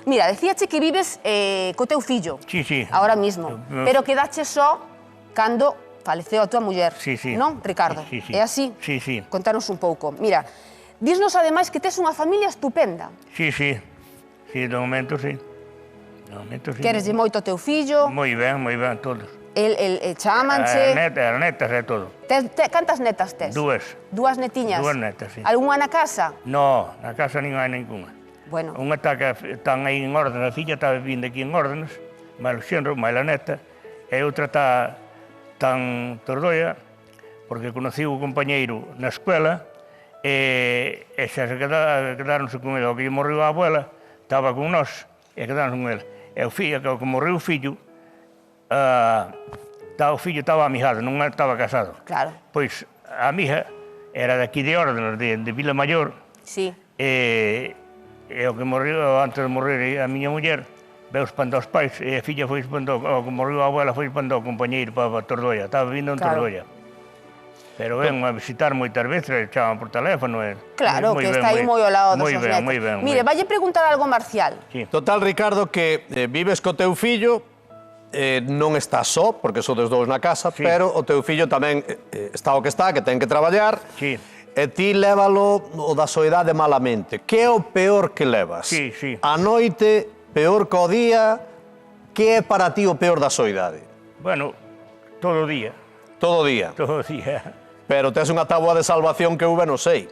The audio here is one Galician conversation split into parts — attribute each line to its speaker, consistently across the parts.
Speaker 1: Mira, decíache que vives co teu fillo.
Speaker 2: Sí, sí.
Speaker 1: Ahora mismo. Pero quedache só cando faleceu a tua muller.
Speaker 2: Sí, sí.
Speaker 1: Non, Ricardo?
Speaker 2: Sí, sí.
Speaker 1: É así?
Speaker 2: Sí, sí.
Speaker 1: Contanos un pouco. Mira, dísnos ademais que tes unha familia estupenda.
Speaker 2: Sí, sí. Sí, de momento sí. De momento sí.
Speaker 1: Quereslle moito ao teu fillo.
Speaker 2: Moi ben, todos.
Speaker 1: El chámanche.
Speaker 2: As netas e todo.
Speaker 1: Cantas netas tes?
Speaker 2: Dúas.
Speaker 1: Dúas netiñas?
Speaker 2: Dúas netas, sí.
Speaker 1: Algúnha na casa?
Speaker 2: No, na casa nin hai ninguna.
Speaker 1: Bueno.
Speaker 2: Unha están aí en orden, a filla está vivindo aquí en órdenes, máis o xenro, máis a neta, e outra está en Tordoia, porque conociu o compañeiro na escuela, e xa se quedaronse con ele. O que morreu a abuela, estaba con nós, e quedaronse con ele. E o fillo, que morreu o fillo, o fillo estaba amijado, non estaba casado.
Speaker 1: Claro.
Speaker 2: Pois a mija era de aquí de órdenes, de Vila Maior,
Speaker 1: Sí.
Speaker 2: e o que morreu, antes de morrer a miña muller, veu espantado os pais, e a filla foi espantado, o que morreu a abuela foi espantado o compañeiro para Tordoia, estaba vindo en Tordoia. Pero ven a visitar moitas veces, chaman por teléfono.
Speaker 1: Claro, que está aí moi ao lado dos seus netos.
Speaker 2: Moi ben.
Speaker 1: Mire, valle preguntar algo Marcial.
Speaker 3: Total, Ricardo, que vives co teu fillo, non estás só, porque sodes dous na casa, pero o teu fillo tamén está o que está, que ten que traballar.
Speaker 2: Sí.
Speaker 3: E ti lévalo o da soidade malamente. Que é o peor que levas?
Speaker 2: Sí, sí.
Speaker 3: A noite, peor que o día, que é para ti o peor da soidade?
Speaker 2: Bueno, todo o día.
Speaker 3: Todo o día.
Speaker 2: Todo o día.
Speaker 3: Pero tes unha táboa de salvación que eu non sei.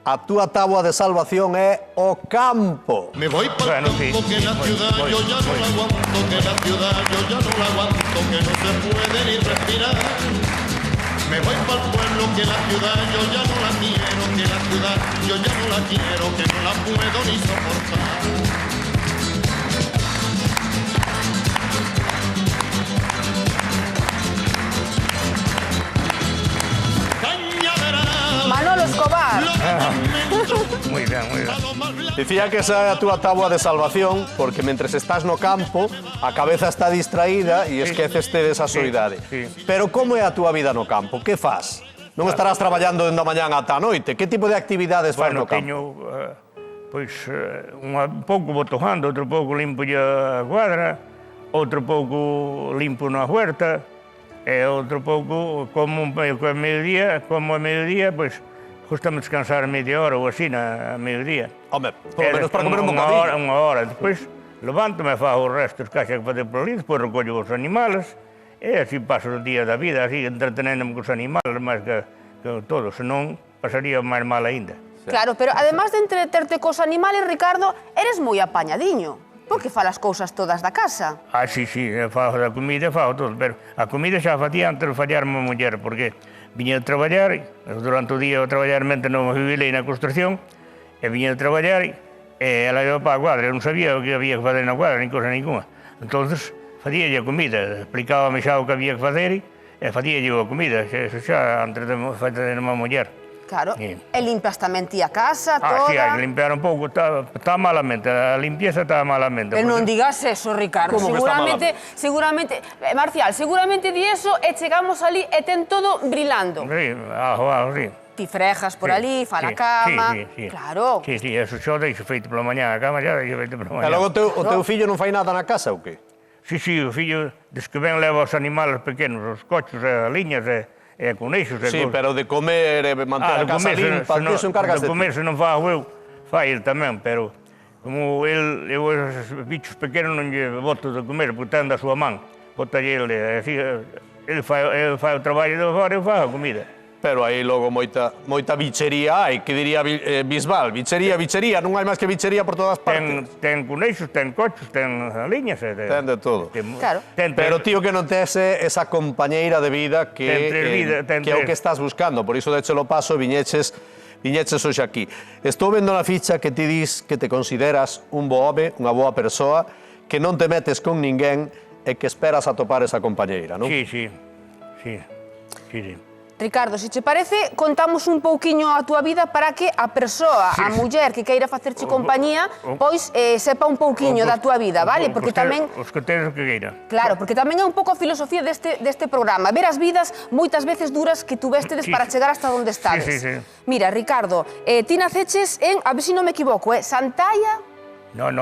Speaker 3: A túa táboa de salvación é o campo.
Speaker 4: Me voy para el campo, que la ciudad yo ya no la aguanto, que la ciudad yo ya no la aguanto, que no se puede ni respirar. Me voy para el pueblo, que la ciudad yo ya no la quiero, que la ciudad yo ya no la quiero, que no la puedo ni soportar.
Speaker 1: Manolo Escobar.
Speaker 2: Moi ben, moi ben.
Speaker 3: Dicía que esa é a túa táboa de salvación, porque mentres estás no campo, a cabeza está distraída e esqueceste desa soidade. Pero como é a túa vida no campo? Que faz? Non estarás traballando dende a mañán ata a noite? Que tipo de actividades faz no campo?
Speaker 2: Teño, un pouco botojando, outro pouco limpo a cuadra, outro pouco limpo na huerta, e outro pouco, como a mediodía, pois, justamente descansar media hora ou así a mediodía.
Speaker 3: Home, polo menos para comer un bocadillo.
Speaker 2: Unha hora, despois levanto-me, fago os restos que haxa que fazer por ali, despois recollo os animales, e así paso os días da vida, así entretenéndome cos animales, máis que todo, senón pasaría máis mal aínda.
Speaker 1: Claro, pero además de entreterte cos animales, Ricardo, eres moi apañadiño. Porque falas cousas todas da casa.
Speaker 2: Sí, fago da comida, fago todo, pero a comida xa facía antes de fallarme a muller, porque viña de traballar, durante o día eu traballar mente non vivilei na construcción, e viña de traballar, e ela iba para a cuadra, eu non sabía o que había que fazer na cuadra, nin cosa ninguna. Entonces, facíalle a comida, explicábame xa o que había que fazer, e facíalle a comida, eso xa antes de fazer a muller.
Speaker 1: Claro, e limpias tamén ti a casa, toda...
Speaker 2: Sí, hai que limpiar un pouco, está malamente, a limpieza está malamente.
Speaker 1: Pero non digas eso, Ricardo, seguramente, Marcial, seguramente di eso e chegamos ali e ten todo brilando.
Speaker 2: Sí, sí.
Speaker 1: Ti frejas por ali, fa a cama, claro.
Speaker 2: Sí, eso xa deixo feito pola mañá, a cama xa deixo feito pola mañá.
Speaker 3: E logo o teu fillo non fai nada na casa ou que?
Speaker 2: Sí, o fillo, des que ven leva os animales pequenos, os cochos, as liñas e coneixos.
Speaker 3: Sí, pero de comer e manter a casa limpa, iso encargas de ti.
Speaker 2: De comer, se non fago eu, fai el tamén, pero como eu esos bichos pequenos non lle boto de comer, porque ten da súa man, botalle ele, así, ele fai o traballo de fora e eu fago a comida.
Speaker 3: Pero aí logo moita bichería hai, que diría Bisbal, bichería, non hai máis que bichería por todas partes.
Speaker 2: Ten coneixos, ten cochos, ten liñas.
Speaker 3: Ten de todo.
Speaker 1: Claro.
Speaker 3: Pero tío que non tes esa compañeira de vida que é o que estás buscando, por iso déchelo paso e viñeches hoxe aquí. Estou vendo na ficha que ti dis que te consideras un bo home, unha boa persoa, que non te metes con ninguén e que esperas atopar esa compañeira, non?
Speaker 2: Sí.
Speaker 1: Ricardo, se che parece, contamos un pouquiño a túa vida para que a persoa, a muller que queira facerche compañía, pois sepa un pouquiño da túa vida, vale? Porque tamén...
Speaker 2: Os que tedes que queira.
Speaker 1: Claro, porque tamén é un pouco a filosofía deste programa. Ver as vidas moitas veces duras que tuvestedes para chegar hasta onde estades.
Speaker 2: Sí.
Speaker 1: Mira, Ricardo, ti naceches en, a ver se non me equivoco, Santalla?
Speaker 2: No,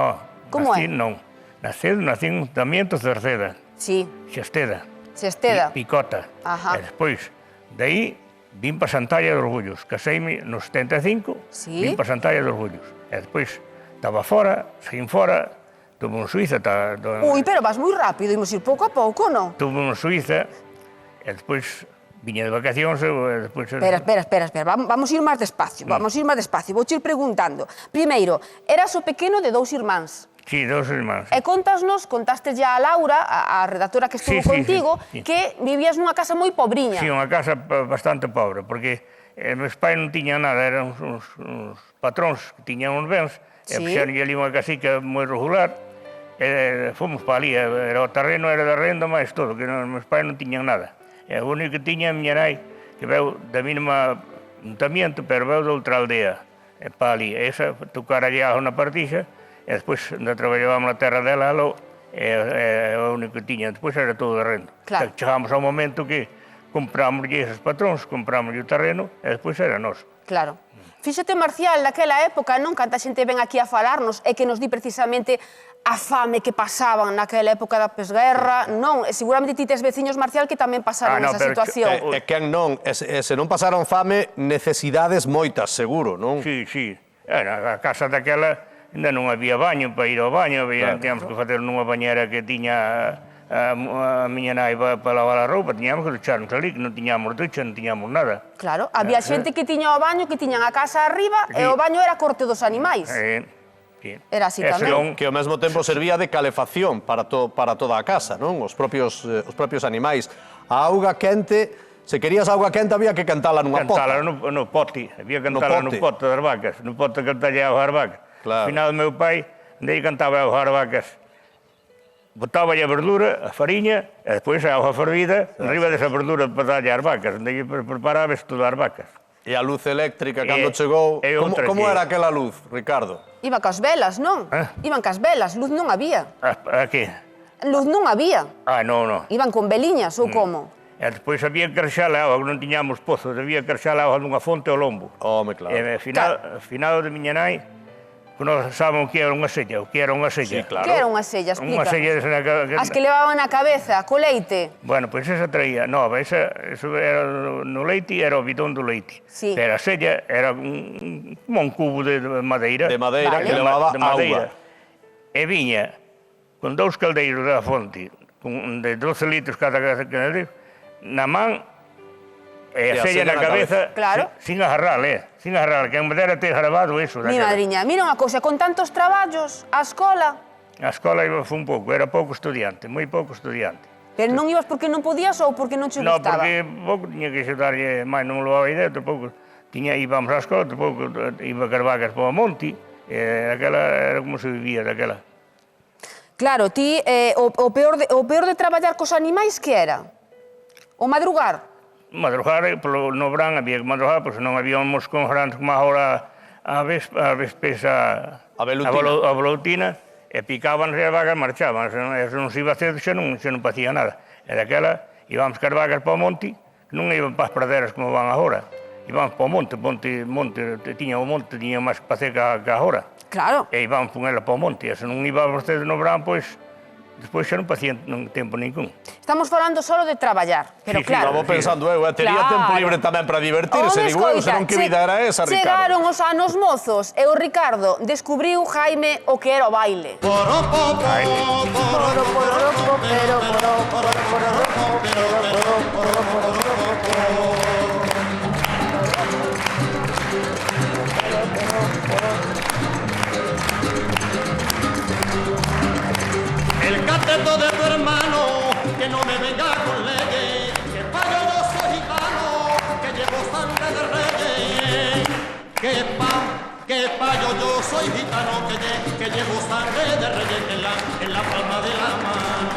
Speaker 1: Como é?
Speaker 2: Non. Nací en Tamiento, Cerceda.
Speaker 1: Sí.
Speaker 2: Xesteda.
Speaker 1: Xesteda.
Speaker 2: Picota.
Speaker 1: Ajá.
Speaker 2: E despois, de aí, vim para Santalla de Orgullos. Caseime no 75,
Speaker 1: Sí.
Speaker 2: vim para Santalla de Orgullos. E despois, estaba fora, seguín fora, tuve en Suiza.
Speaker 1: Ui, pero vas moi rápido, imos ir pouco a pouco, non?
Speaker 2: Tuve en Suiza, e despois viña de vacacións, e despois...
Speaker 1: Espera, vamos ir máis despacio, vou ir preguntando. Primeiro, eras o pequeno de 2 irmáns.
Speaker 2: Sí, 2 irmáns.
Speaker 1: E contaste ya a Laura, a redactora que estuvo contigo, que vivías nunha casa moi pobriña.
Speaker 2: Sí, unha casa bastante pobre, porque meus pais non tiñan nada, eran uns patróns que tiñan uns bens, e fixeron ali unha casica moi regular, e fomos para ali, o terreno era de renda, máis todo, que meus pais non tiñan nada. E o único que tiña a miña nai, que veu da mesma ayuntamiento, pero veu de outra aldea, e para ali, esa tocar allí na partixa, e despois traballábamos na terra dela, e o único que tiña, despois era todo de renda.
Speaker 1: Claro.
Speaker 2: Chegábamos ao momento que comprámoslle esos patróns, comprámoslle o terreno, e despois era noso.
Speaker 1: Claro. Fíxate, Marcial, naquela época, non? Canta xente ven aquí a falarnos e que nos di precisamente a fame que pasaban naquela época da pesguerra, non? E seguramente ti tes veciños, Marcial, que tamén pasaron esa situación.
Speaker 3: E quen non? E se non pasaron fame, necesidades moitas, seguro, non?
Speaker 2: Sí. Era a casa daquela, ainda non había baño para ir ao baño, tíamos que facer nunha bañera que tiña a miña nai para lavar a roupa, tiñamos que ducharnos ali, que non tiñamos ducha, non tiñamos nada.
Speaker 1: Claro, había xente que tiña o baño, que tiñan a casa arriba, e o baño era corte dos animais.
Speaker 2: Sí.
Speaker 1: Era así tamén.
Speaker 3: Que ao mesmo tempo servía de calefacción para toda a casa, non? Os propios animais. A auga quente, se querías auga quente, había que cantala nunha pota.
Speaker 2: Cantala no pote, había que cantala no pote das vacas, no pote que cantalle as vacas. Ao final, meu pai, daí cantaba as vacas. Botaba a verdura, a fariña, e despois a hoja fervida, arriba desa verdura para darlle as vacas, daí preparaba isto das vacas.
Speaker 3: E a luz eléctrica, cando chegou... Como era aquela luz, Ricardo?
Speaker 1: Iba cas velas, non? Iban cas velas, luz non había.
Speaker 2: A que?
Speaker 1: Luz non había.
Speaker 2: Non.
Speaker 1: Iban con veliñas, ou como?
Speaker 2: E despois había que rexar a auga, non tiñamos pozos, había que rexar a auga dunha fonte ao lombo.
Speaker 3: Home, claro.
Speaker 2: E ao final de miña nai, non sabíamos o que era unha sella,
Speaker 3: Sí, claro.
Speaker 1: Que era unha sella? Explica.
Speaker 2: Unha sella
Speaker 1: As que levaban na cabeza, co leite.
Speaker 2: Bueno, pois esa traía, nova, eso era no leite, era o bidón do leite.
Speaker 1: Sí.
Speaker 2: Pero a sella era como un cubo de madeira.
Speaker 3: De madeira, que levaba auga.
Speaker 2: E viña con 2 caldeiros da fonte, de 12 litros cada caldeiro, na man, e a sella na cabeza, sin agarrar, que en verdade ter grabado eso.
Speaker 1: Mi madriña, mira unha cousa, con tantos traballos, a escola...
Speaker 2: A escola foi un pouco, era pouco estudiante, moi pouco estudiante.
Speaker 1: Pero non ibas porque non podías ou porque non che gustaba?
Speaker 2: Non, porque pouco tiña que xudarlle máis, non me levaba idea, outro pouco íbamos á escola, outro pouco iba a carvacas para o monte, e aquela era como se vivía daquela.
Speaker 1: Claro, ti, o peor de traballar cos animais, que era? O madrugar?
Speaker 2: Madrugar, no verán había que madrugar, porque non habíamos con grandes como agora a vespes a velutina, e picaban as vacas, marchaban, se non se iba a hacer, xa non facía nada. E daquela íbamos as vacas para o monte, non iban para as praderas como van agora, íbamos para o monte, tiña máis que facer que agora.
Speaker 1: Claro.
Speaker 2: E íbamos con ela para o monte, e se non iba vostede no verán, pois, despois xa non facía tempo ningún.
Speaker 1: Estamos falando solo de traballar, pero claro...
Speaker 3: Estamos pensando, tería tempo libre tamén para divertirse, digo, senón que vida era esa, Ricardo.
Speaker 1: Chegaron os anos mozos e o Ricardo descubriu, Jaime, o que era o baile.
Speaker 4: El cateto de tu hermano, que no me venga con leyes, que payo yo soy gitano, que llevo sangre de reyes. Que payo yo soy gitano, que llevo sangre de reyes en la palma de la mano.